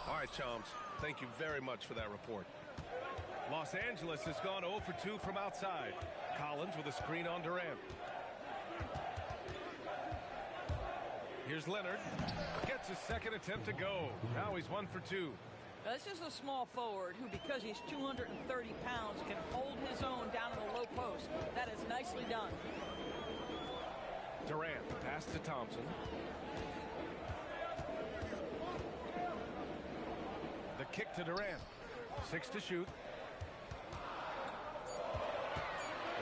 All right, chums. Thank you very much for that report. Los Angeles has gone 0 for 2 from outside. Collins with a screen on Durant. Here's Leonard. Gets his second attempt to go. Now he's 1 for 2. This is a small forward who, because he's 230 pounds, can hold his own down in the low post. That is nicely done. Durant, pass to Thompson. The kick to Durant. 6 to shoot.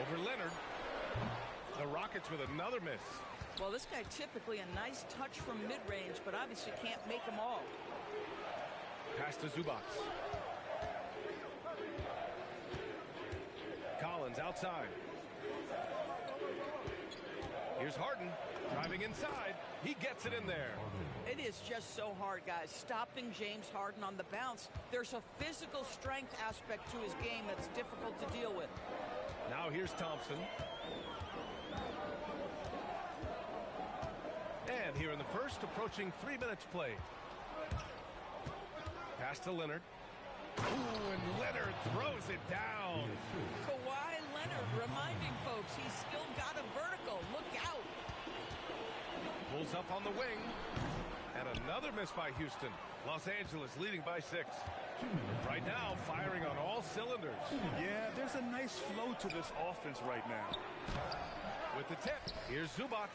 Over Leonard. The Rockets with another miss. Well, this guy typically a nice touch from mid-range, but obviously can't make them all. Pass to Zubac. Collins outside. Here's Harden driving inside. He gets it in there. It is just so hard, guys, stopping James Harden on the bounce. There's a physical strength aspect to his game that's difficult to deal with. Now here's Thompson. And here in the first, approaching 3 minutes played. Pass to Leonard. Ooh, and Leonard throws it down. Kawhi Leonard reminding folks he's still got a vertical. Look out. Pulls up on the wing. And another miss by Houston. Los Angeles leading by 6. Right now, firing on all cylinders. Yeah, there's a nice flow to this offense right now. With the tip, here's Zubac.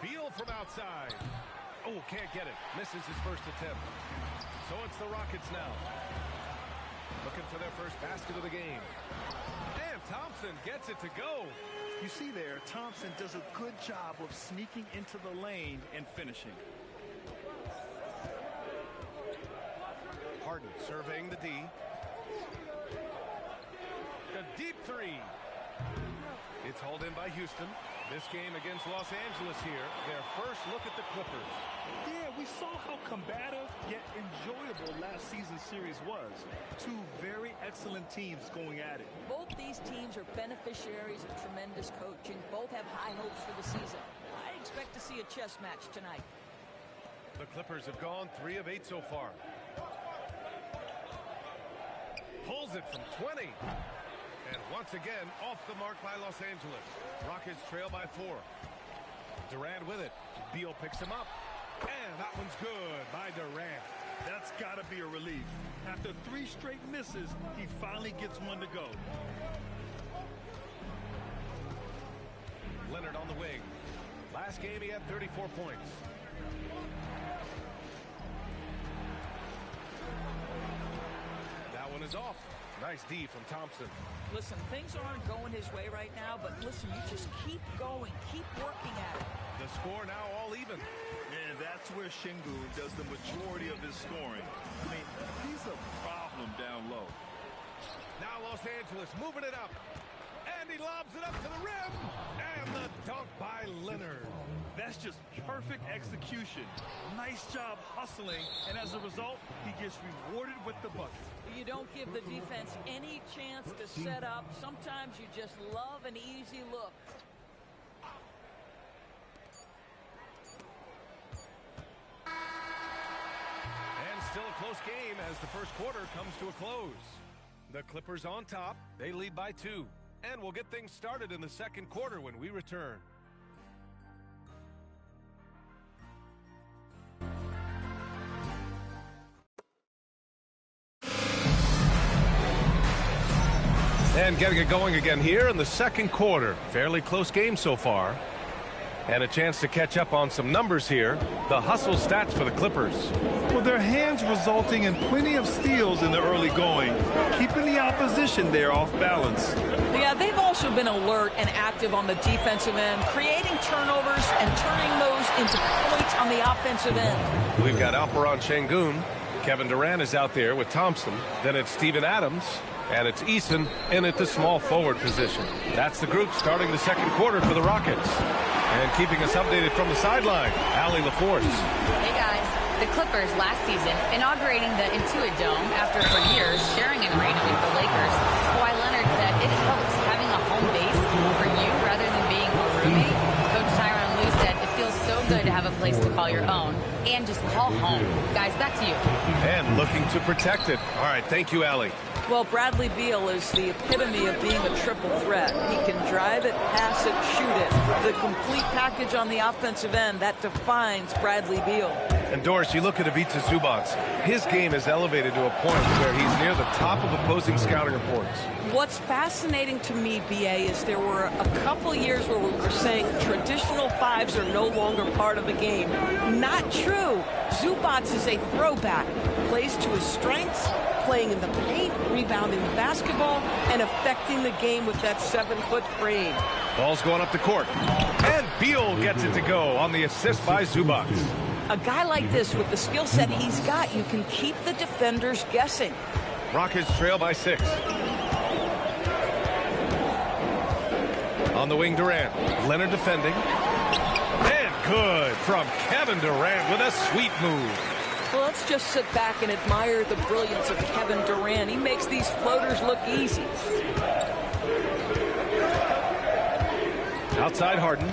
Beal from outside. Oh, can't get it. Misses his first attempt. So it's the Rockets now. Looking for their first basket of the game. And Thompson gets it to go. You see there, Thompson does a good job of sneaking into the lane and finishing. Harden surveying the D. A deep three. It's hauled in by Houston. This game against Los Angeles here, their first look at the Clippers. Yeah, we saw how combative yet enjoyable last season's series was. Two very excellent teams going at it. Both these teams are beneficiaries of tremendous coaching. Both have high hopes for the season. I expect to see a chess match tonight. The Clippers have gone 3 of 8 so far. Pulls it from 20. And once again, off the mark by Los Angeles. Rockets trail by 4. Durant with it. Beal picks him up. And that one's good by Durant. That's got to be a relief. After 3 straight misses, he finally gets one to go. Leonard on the wing. Last game, he had 34 points. That one is off. Nice D from Thompson. Listen, things aren't going his way right now, but listen, you just keep going, keep working at it. The score now all even. And that's where Şengün does the majority of his scoring. I mean, he's a problem down low. Now Los Angeles moving it up. And he lobs it up to the rim. And the dunk by Leonard. That's just perfect execution. Nice job hustling, and as a result, he gets rewarded with the bucket. You don't give the defense any chance to set up. Sometimes you just love an easy look. And still a close game as the first quarter comes to a close. The Clippers on top. They lead by 2. And we'll get things started in the second quarter when we return. And getting it going again here in the second quarter. Fairly close game so far. And a chance to catch up on some numbers here. The hustle stats for the Clippers. Well, their hands resulting in plenty of steals in the early going, keeping the opposition there off balance. Yeah, they've also been alert and active on the defensive end, creating turnovers and turning those into points on the offensive end. We've got Alperen Şengün. Kevin Durant is out there with Thompson. Then it's Steven Adams. And it's Eason in at the small forward position. That's the group starting the second quarter for the Rockets. And keeping us updated from the sideline, Allie LaForce. Hey guys, the Clippers last season inaugurating the Intuit Dome after for years sharing an arena with the Lakers. Kawhi Leonard said it helps having a home base for you rather than being a roommate. Coach Tyronn Lue said it feels so good to have a a place to call your own and just call home. Guys, back to you. And looking to protect it. All right, thank you, Allie. Well, Bradley Beal is the epitome of being a triple threat. He can drive it, pass it, shoot it. The complete package on the offensive end, that defines Bradley Beal. And Doris, you look at Ivica Zubac. His game is elevated to a point where he's near the top of opposing scouting reports. What's fascinating to me, BA, is there were a couple years where we were saying traditional fives are no longer part of the game. Not true. Zubac is a throwback. Plays to his strengths, playing in the paint, rebounding the basketball, and affecting the game with that 7-foot frame. Ball's going up the court. And Beal gets it to go on the assist by Zubac. A guy like this, with the skill set he's got, you can keep the defenders guessing. Rockets trail by 6. On the wing, Durant. Leonard defending. And good from Kevin Durant with a sweet move. Well, let's just sit back and admire the brilliance of Kevin Durant. He makes these floaters look easy. Outside Harden.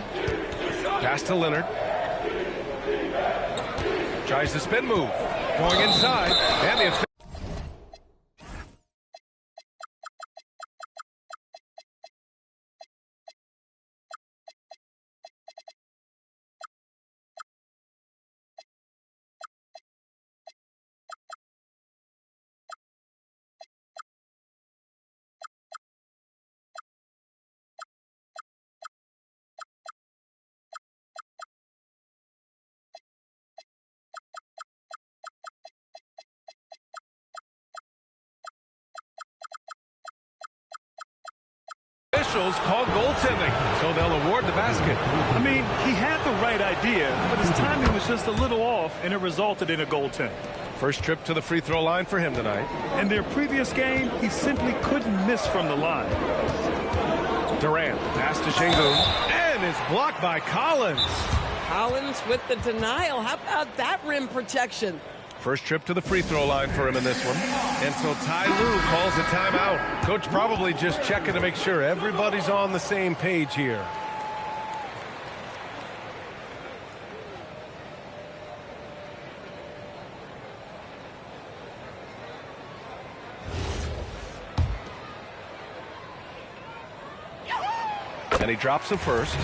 Pass to Leonard. Tries the spin move. Going inside. And the officials call goaltending, so they'll award the basket. I mean, he had the right idea, but his timing was just a little off, and it resulted in a goaltend. First trip to the free throw line for him tonight. In their previous game, he simply couldn't miss from the line. Durant, pass to Şengün, and it's blocked by Collins. Collins with the denial. How about that rim protection? First trip to the free throw line for him in this one. And so Ty Lue calls a timeout. Coach probably just checking to make sure everybody's on the same page here. And he drops the first.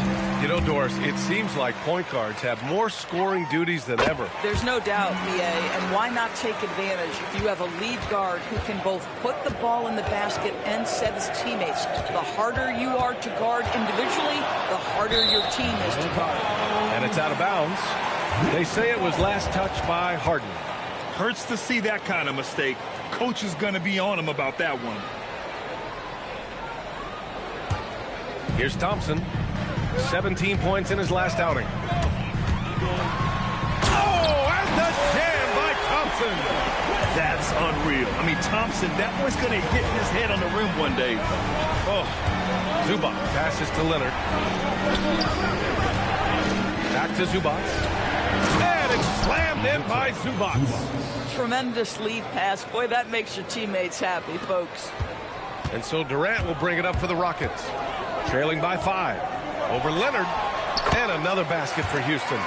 You know, Doris, it seems like point guards have more scoring duties than ever. There's no doubt, BA, and why not take advantage if you have a lead guard who can both put the ball in the basket and set his teammates. The harder you are to guard individually, the harder your team is to guard. And it's out of bounds. They say it was last touched by Harden. Hurts to see that kind of mistake. Coach is going to be on him about that one. Here's Thompson. 17 points in his last outing. Oh, and the jam by Thompson. That's unreal. I mean, Thompson, that boy's going to hit his head on the rim one day. Oh, Zubac passes to Leonard. Back to Zubac. And it's slammed in by Zubac. Tremendous lead pass. Boy, that makes your teammates happy, folks. And so Durant will bring it up for the Rockets. Trailing by 5. Over Leonard. And another basket for Houston.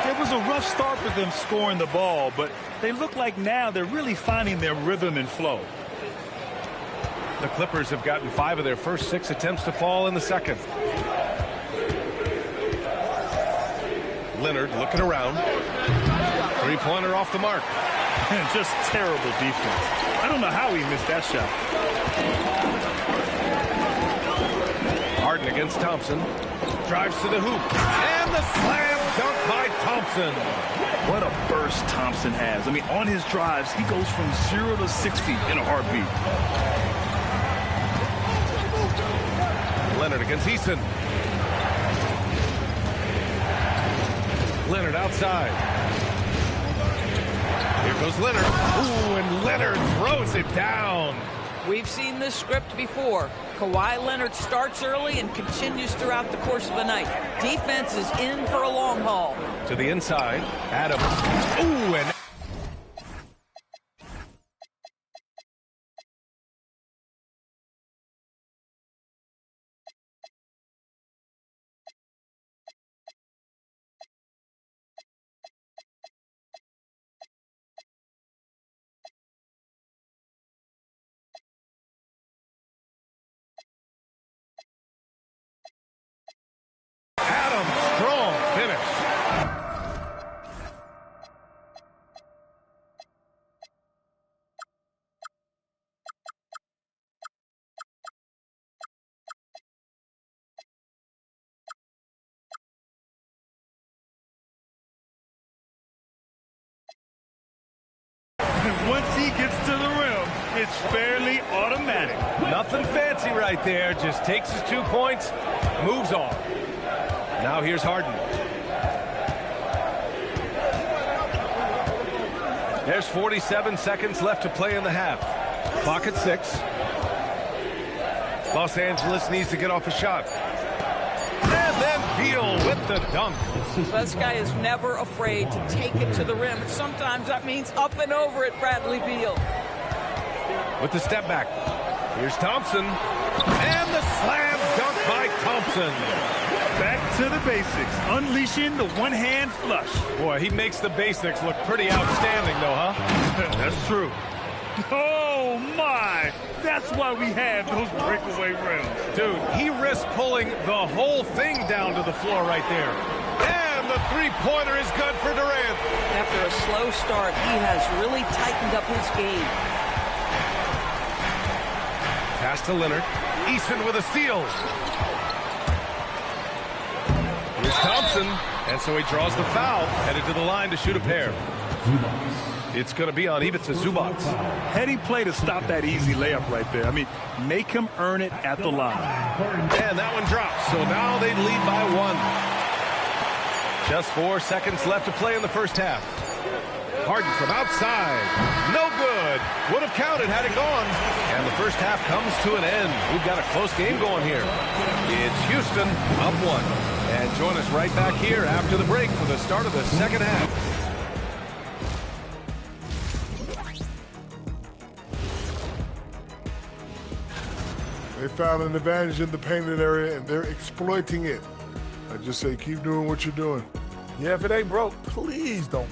It was a rough start for them scoring the ball, but they look like now they're really finding their rhythm and flow. The Clippers have gotten 5 of their first 6 attempts to fall in the second. Leonard looking around. Three-pointer off the mark. Just terrible defense. I don't know how he missed that shot. Harden against Thompson. Drives to the hoop. And the slam dunk by Thompson. What a burst Thompson has. I mean, on his drives, he goes from 0 to 6 feet in a heartbeat. Leonard against Eason. Leonard outside. Here goes Leonard. Ooh, and Leonard throws it down. We've seen this script before. Kawhi Leonard starts early and continues throughout the course of the night. Defense is in for a long haul. To the inside. Adams. Ooh, and once he gets to the rim, it's fairly automatic. Nothing fancy right there. Just takes his 2 points, moves on. Now here's Harden. There's 47 seconds left to play in the half. Clock at 6. Los Angeles needs to get off a shot. And then Beal with the dunk. This guy is never afraid to take it to the rim. Sometimes that means up and over it, Bradley Beal. With the step back. Here's Thompson. And the slam dunk by Thompson. Back to the basics. Unleashing the one-hand flush. Boy, he makes the basics look pretty outstanding, though, huh? That's true. Oh, my. That's why we have those breakaway rims. Dude, he risked pulling the whole thing down to the floor right there. And the three-pointer is good for Durant. After a slow start, he has really tightened up his game. Pass to Leonard. Eason with a steal. Here's Thompson. And so he draws the foul. Headed to the line to shoot a pair. It's going to be on Ivica Zubac. Heading play to stop that easy layup right there. I mean, make him earn it at the line. And that one drops. So now they lead by 1. Just 4 seconds left to play in the first half. Harden from outside. No good. Would have counted had it gone. And the first half comes to an end. We've got a close game going here. It's Houston up 1. And join us right back here after the break for the start of the second half. They found an advantage in the painted area, and they're exploiting it. I just say keep doing what you're doing. Yeah, if it ain't broke, please don't.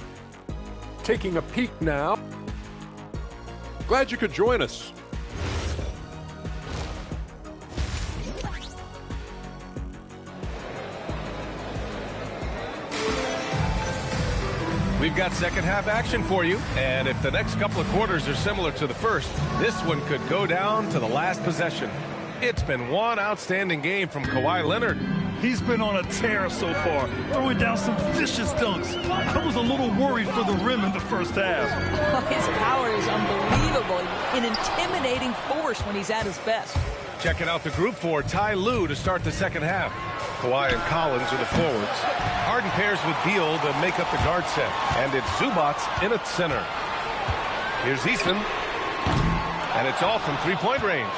Taking a peek now. Glad you could join us. We've got second half action for you, and if the next couple of quarters are similar to the first, this one could go down to the last possession. It's been one outstanding game from Kawhi Leonard. He's been on a tear so far, throwing down some vicious dunks. I was a little worried for the rim in the first half. His power is unbelievable, an intimidating force when he's at his best. Checking out the group for Ty Lue to start the second half. Kawhi and Collins are the forwards. Harden pairs with Beal to make up the guard set. And it's Zubac in at center. Here's Eason. And it's all from three-point range.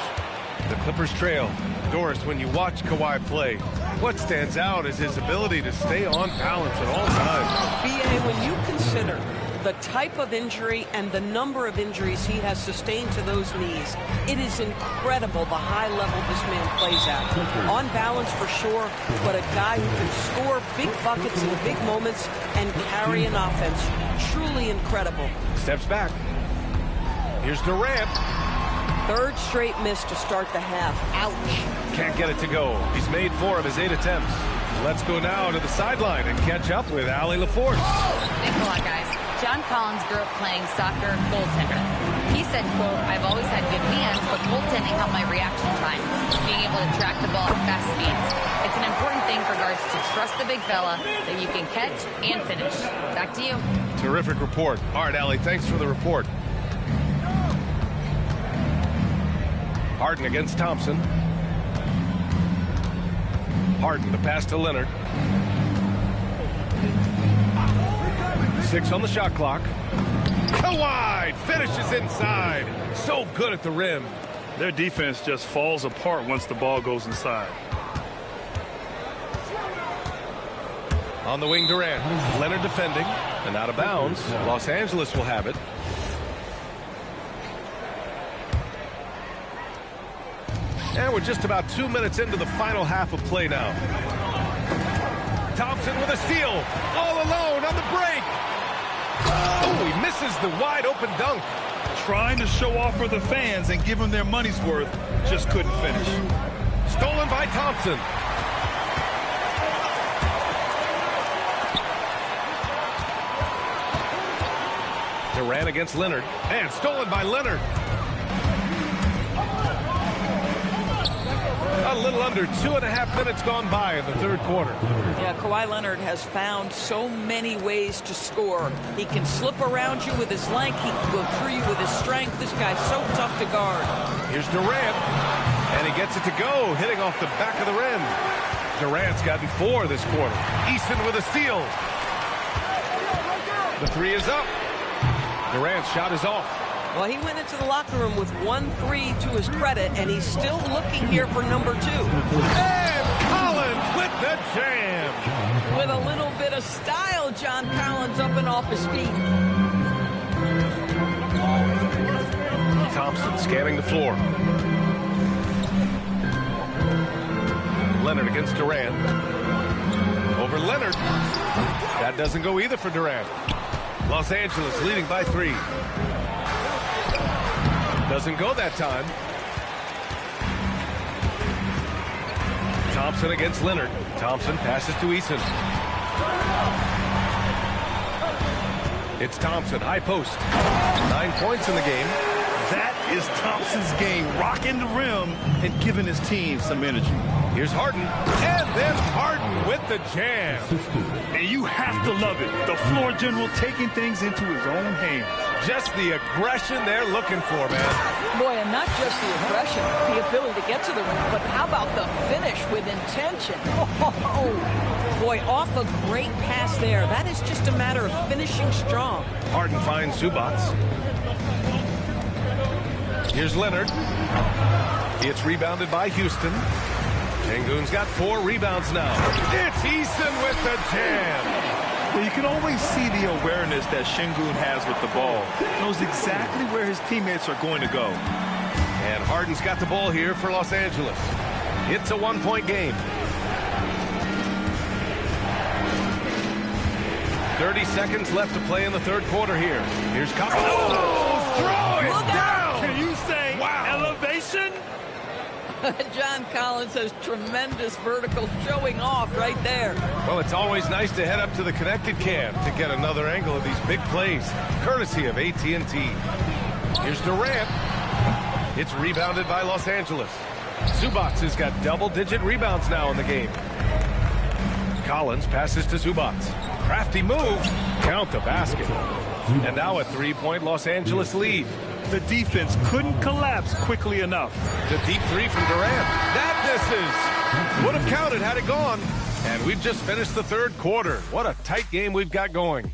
The Clippers trail. Doris, when you watch Kawhi play, what stands out is his ability to stay on balance at all times. B.A., when you consider the type of injury and the number of injuries he has sustained to those knees, it is incredible the high level this man plays at. On balance for sure, but a guy who can score big buckets in big moments and carry an offense. Truly incredible. Steps back. Here's Durant. Third straight miss to start the half. Ouch. Can't get it to go. He's made 4 of his 8 attempts. Let's go now to the sideline and catch up with Allie LaForce. Thanks a lot, guys. John Collins grew up playing soccer goaltender. He said, quote, "I've always had good hands, but goaltending helped my reaction time, being able to track the ball at fast speeds. It's an important thing for guards to trust the big fella that you can catch and finish." Back to you. Terrific report. All right, Allie, thanks for the report. Harden against Thompson. Harden, the pass to Leonard. 6 on the shot clock. Kawhi finishes inside. So good at the rim. Their defense just falls apart once the ball goes inside. On the wing, Durant. Leonard defending. And out of bounds. Los Angeles will have it. And we're just about 2 minutes into the final half of play now. Thompson with a steal. All alone on the break. Oh, he misses the wide open dunk. Trying to show off for the fans and give them their money's worth. Just couldn't finish. Stolen by Thompson. Durant against Leonard. And stolen by Leonard. A little under 2.5 minutes gone by in the third quarter. Yeah, Kawhi Leonard has found so many ways to score. He can slip around you with his length. He can go through you with his strength. This guy's so tough to guard. Here's Durant, and he gets it to go, hitting off the back of the rim. Durant's gotten 4 this quarter. Easton with a steal. The 3 is up. Durant's shot is off. Well, he went into the locker room with 1-3 to his credit, and he's still looking here for number 2. And Collins with the jam. With a little bit of style, John Collins up and off his feet. Thompson scanning the floor. Leonard against Durant. Over Leonard. That doesn't go either for Durant. Los Angeles leading by 3. Doesn't go that time. Thompson against Leonard. Thompson passes to Eason. It's Thompson, high post. 9 points in the game. That is Thompson's game, rocking the rim and giving his team some energy. Here's Harden, and then Harden with the jam. And you have to love it. The floor general taking things into his own hands. Just the aggression they're looking for, man. Boy, and not just the aggression, the ability to get to the rim, but how about the finish with intention? Oh, boy, off a great pass there. That is just a matter of finishing strong. Harden finds Zubac. Here's Leonard. It's rebounded by Houston. Şengün's got 4 rebounds now. It's Eason with the jam. Well, you can always see the awareness that Şengün has with the ball. Knows exactly where his teammates are going to go. And Harden's got the ball here for Los Angeles. It's a 1-point game. 30 seconds left to play in the third quarter here. Here's Kutt. Oh, throw it down. Can you say elevation? John Collins has tremendous vertical showing off right there. Well, it's always nice to head up to the connected cam to get another angle of these big plays, courtesy of AT&T. Here's Durant. It's rebounded by Los Angeles. Zubac has got double-digit rebounds now in the game. Collins passes to Zubac. Crafty move. Count the basket. And now a 3-point Los Angeles lead. The defense couldn't collapse quickly enough. The deep 3 from Durant. That misses. Would have counted had it gone. And we've just finished the third quarter. What a tight game we've got going.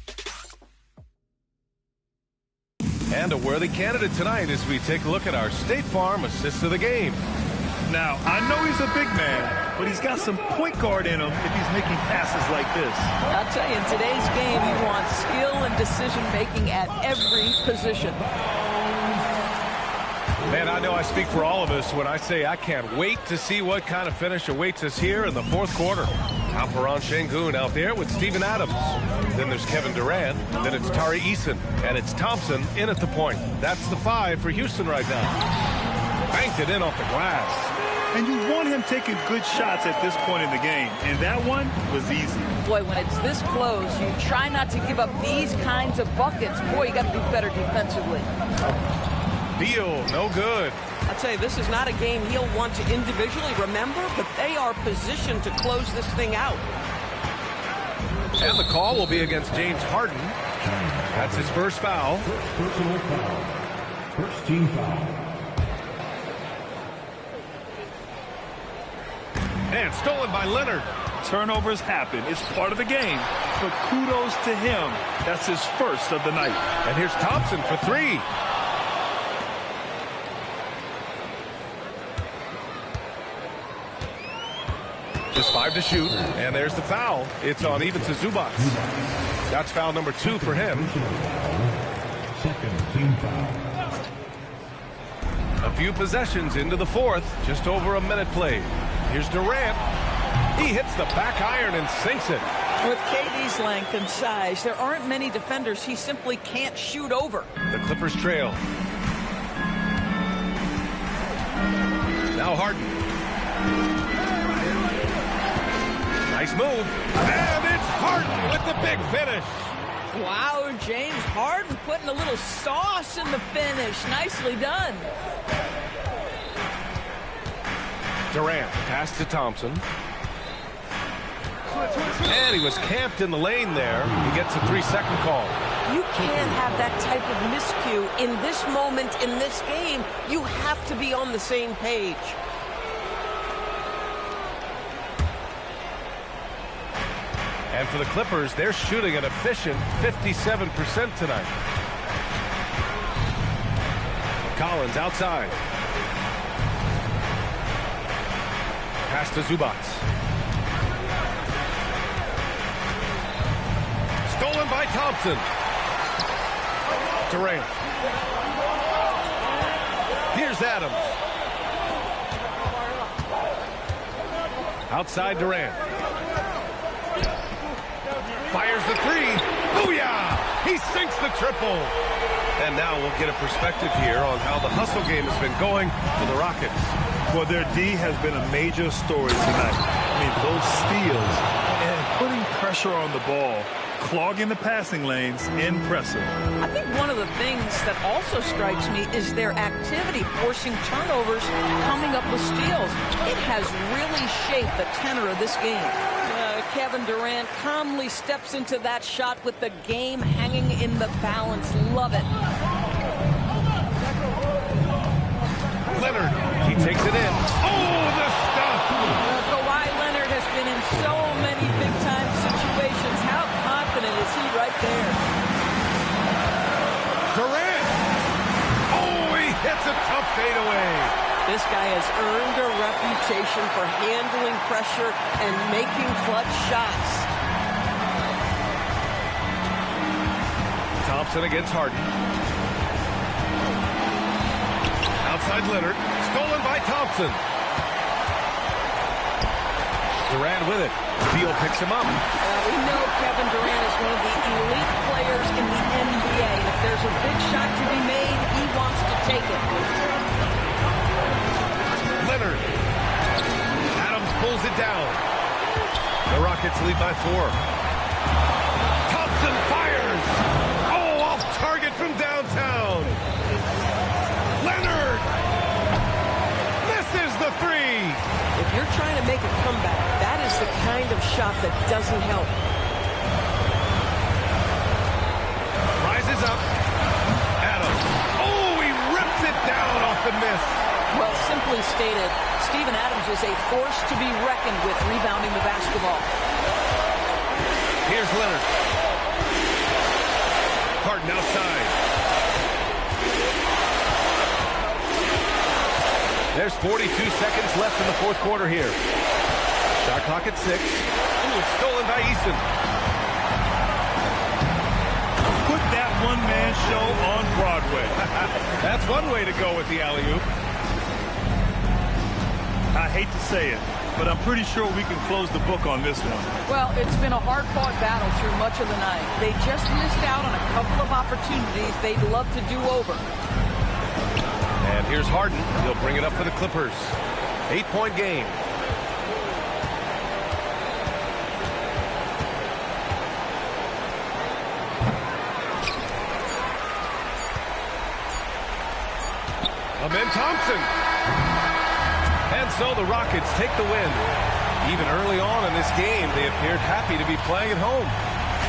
And a worthy candidate tonight as we take a look at our State Farm assists of the game. Now, I know he's a big man, but he's got some point guard in him if he's making passes like this. I'll tell you, in today's game, you want skill and decision-making at every position. Man, I know I speak for all of us when I say I can't wait to see what kind of finish awaits us here in the fourth quarter. Alperen Şengün out there with Steven Adams. Then there's Kevin Durant. Then it's Tari Eason. And it's Thompson in at the point. That's the 5 for Houston right now. Banked it in off the glass. And you want him taking good shots at this point in the game. And that one was easy. Boy, when it's this close, you try not to give up these kinds of buckets. Boy, you got to do better defensively. Beal, no good. I'll tell you, this is not a game he'll want to individually remember, but they are positioned to close this thing out. And the call will be against James Harden. That's his first foul. Personal foul. First team foul. And stolen by Leonard. Turnovers happen. It's part of the game. But kudos to him. That's his first of the night. And here's Thompson for 3. Just 5 to shoot, and there's the foul. It's on even to Zubac. That's foul number 2 for him. Second team foul. A few possessions into the fourth, just over a minute played. Here's Durant. He hits the back iron and sinks it. With KD's length and size, there aren't many defenders he simply can't shoot over. The Clippers trail. Now Harden. Nice move. And it's Harden with the big finish. Wow, James Harden putting a little sauce in the finish. Nicely done. Durant, pass to Thompson. And he was camped in the lane there. He gets a 3-second call. You can't have that type of miscue in this moment in this game. You have to be on the same page. And for the Clippers, they're shooting an efficient 57% tonight. Collins outside. Pass to Zubac. Stolen by Thompson. Durant. Here's Adams. Outside Durant. Fires the three. Booyah! He sinks the triple. And now we'll get a perspective here on how the hustle game has been going for the Rockets. Well, their D has been a major story tonight. I mean, those steals and putting pressure on the ball, clogging the passing lanes, impressive. I think one of the things that also strikes me is their activity, forcing turnovers, coming up with steals. It has really shaped the tenor of this game. Kevin Durant calmly steps into that shot with the game hanging in the balance. Love it. Leonard, he takes it in. Oh, the stuff! Kawhi Leonard has been in so many big-time situations. How confident is he right there? Durant! Oh, he hits a tough fadeaway. This guy has earned a reputation for handling pressure and making clutch shots. Thompson against Harden. Outside Leonard. Stolen by Thompson. Durant with it. Beal picks him up. We know Kevin Durant is one of the elite players in the NBA. If there's a big shot to be made, he wants to take it. Leonard. Adams pulls it down. The Rockets lead by 4. Thompson fires. Oh, off target from downtown. Leonard misses the 3. If you're trying to make a comeback, that is the kind of shot that doesn't help. Rises up. Adams. Oh, he rips it down off the miss. Well, simply stated, Steven Adams is a force to be reckoned with rebounding the basketball. Here's Leonard. Harden outside. There's 42 seconds left in the fourth quarter here. Shot clock at 6. Ooh, it's stolen by Easton. Put that one-man show on Broadway. That's one way to go with the alley-oop. I hate to say it, but I'm pretty sure we can close the book on this one. Well, it's been a hard-fought battle through much of the night. They just missed out on a couple of opportunities they'd love to do over. And here's Harden. He'll bring it up for the Clippers. 8-point game. Amen Thompson. And so the Rockets take the win. Even early on in this game, they appeared happy to be playing at home.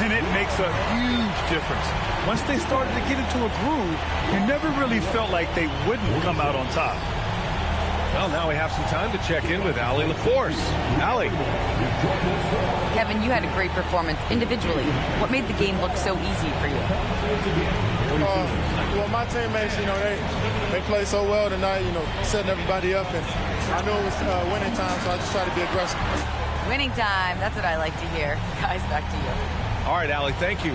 And it makes a huge difference. Once they started to get into a groove, you never really felt like they wouldn't come out on top. Well, now we have some time to check in with Allie LaForce. Allie. Kevin, you had a great performance individually. What made the game look so easy for you? Well, my teammates, they played so well tonight, setting everybody up. And I knew it was winning time, so I just tried to be aggressive. Winning time. That's what I like to hear. Guys, back to you. All right, Allie, thank you.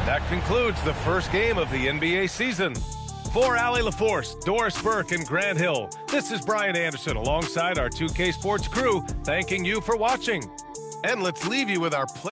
That concludes the first game of the NBA season. For Allie LaForce, Doris Burke, and Grant Hill, this is Brian Anderson alongside our 2K Sports crew, thanking you for watching. And let's leave you with our play.